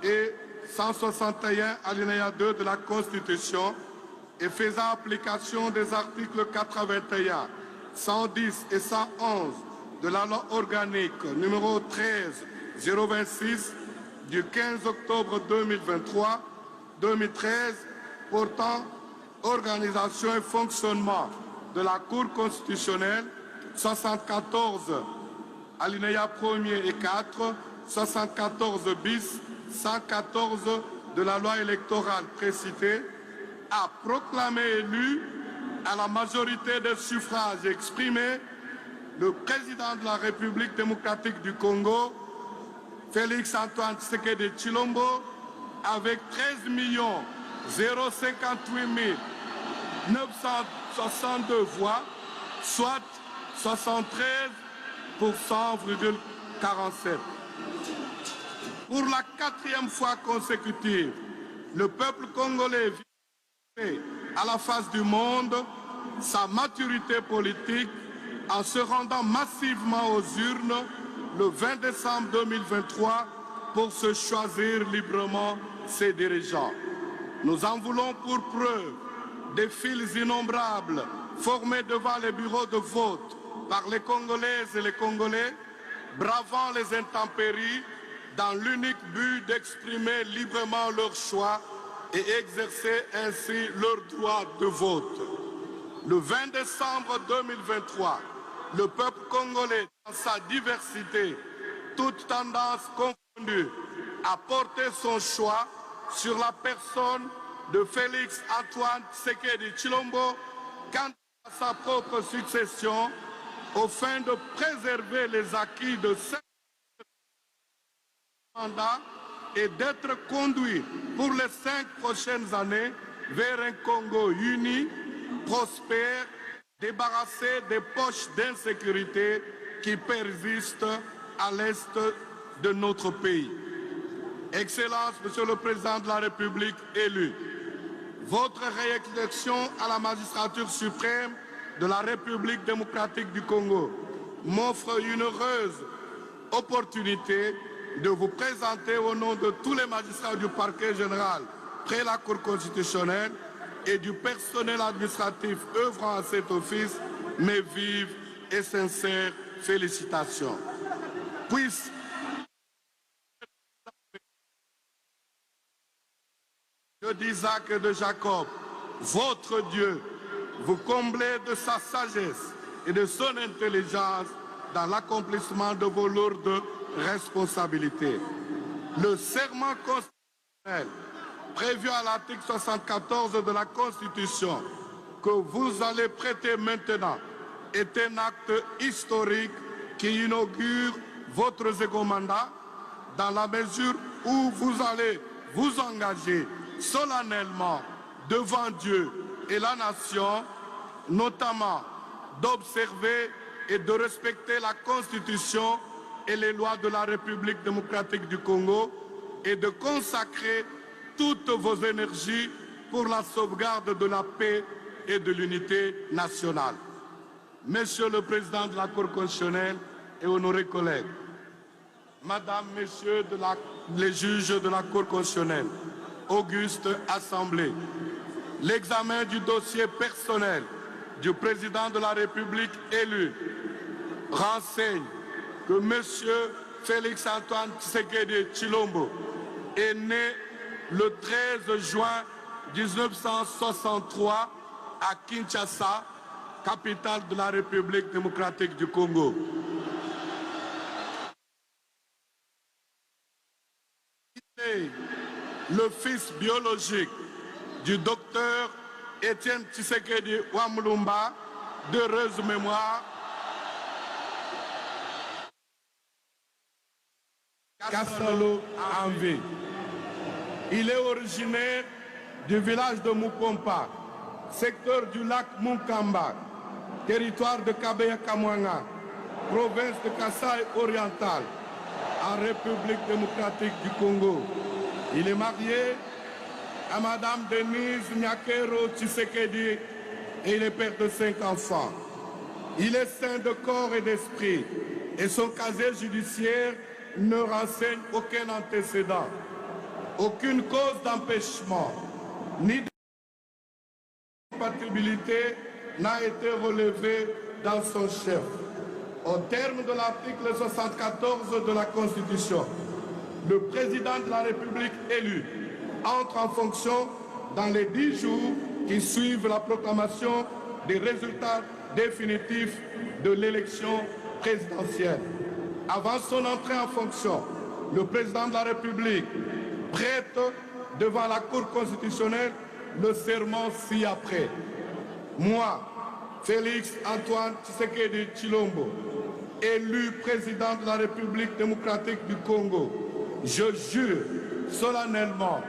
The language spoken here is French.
et 161 alinéa 2 de la Constitution et faisant application des articles 81, 110 et 111 de la loi organique numéro 13-026 du 15 octobre 2013 portant organisation et fonctionnement de la Cour constitutionnelle, 74 alinéa 1er et 4, 74 bis, 114 de la loi électorale précitée, a proclamé élu à la majorité des suffrages exprimés le président de la République démocratique du Congo, Félix Antoine Tshisekedi Tshilombo, avec 13 058 962 voix, soit 73,47%. Pour la 4e fois consécutive, le peuple congolais vit à la face du monde sa maturité politique en se rendant massivement aux urnes le 20 décembre 2023 pour se choisir librement ses dirigeants. Nous en voulons pour preuve des files innombrables formés devant les bureaux de vote par les Congolaises et les Congolais, bravant les intempéries dans l'unique but d'exprimer librement leur choix et exercer ainsi leur droit de vote. Le 20 décembre 2023, le peuple congolais, dans sa diversité, toute tendance confondue, a porté son choix sur la personne de Félix Antoine Tshisekedi Tshilombo quant à sa propre succession, aux fins de préserver les acquis de 5 mandats et d'être conduit pour les 5 prochaines années vers un Congo uni, prospère, débarrassé des poches d'insécurité qui persistent à l'est de notre pays. Excellence, Monsieur le Président de la République élu, votre réélection à la magistrature suprême de la République démocratique du Congo m'offre une heureuse opportunité de vous présenter au nom de tous les magistrats du parquet général près la Cour constitutionnelle et du personnel administratif œuvrant à cet office mes vives et sincères félicitations. Puisse Dieu d'Isaac et de Jacob, votre Dieu, vous combler de sa sagesse et de son intelligence dans l'accomplissement de vos lourdes responsabilités. Le serment constitutionnel prévu à l'article 74 de la Constitution que vous allez prêter maintenant est un acte historique qui inaugure votre second mandat dans la mesure où vous allez vous engager solennellement devant Dieu et la nation, notamment d'observer et de respecter la Constitution et les lois de la République démocratique du Congo et de consacrer toutes vos énergies pour la sauvegarde de la paix et de l'unité nationale. Monsieur le Président de la Cour constitutionnelle et honorés collègues, Madame, Messieurs les juges de la Cour constitutionnelle, auguste Assemblée, l'examen du dossier personnel du Président de la République élu renseigne que Monsieur Félix Antoine Tshisekedi Tshilombo est né le 13 juin 1963 à Kinshasa, capitale de la République démocratique du Congo. Il est le fils biologique du docteur Étienne Tshisekedi Wamulumba, d'heureuse mémoire, Kassalo en vie. Il est originaire du village de Mupompa, secteur du lac Munkamba, territoire de Kabeya-Kamwanga, province de Kasaï oriental, en République démocratique du Congo. Il est marié à Madame Denise Nyakero Tshisekedi et il est père de 5 enfants. Il est sain de corps et d'esprit et son casier judiciaire ne renseigne aucun antécédent. Aucune cause d'empêchement ni d'incompatibilité n'a été relevée dans son chef. Au terme de l'article 74 de la Constitution, le président de la République élu entre en fonction dans les 10 jours qui suivent la proclamation des résultats définitifs de l'élection présidentielle. Avant son entrée en fonction, le président de la République prête devant la Cour constitutionnelle le serment ci-après. Moi, Félix Antoine Tshisekedi Tshilombo, élu président de la République démocratique du Congo, je jure solennellement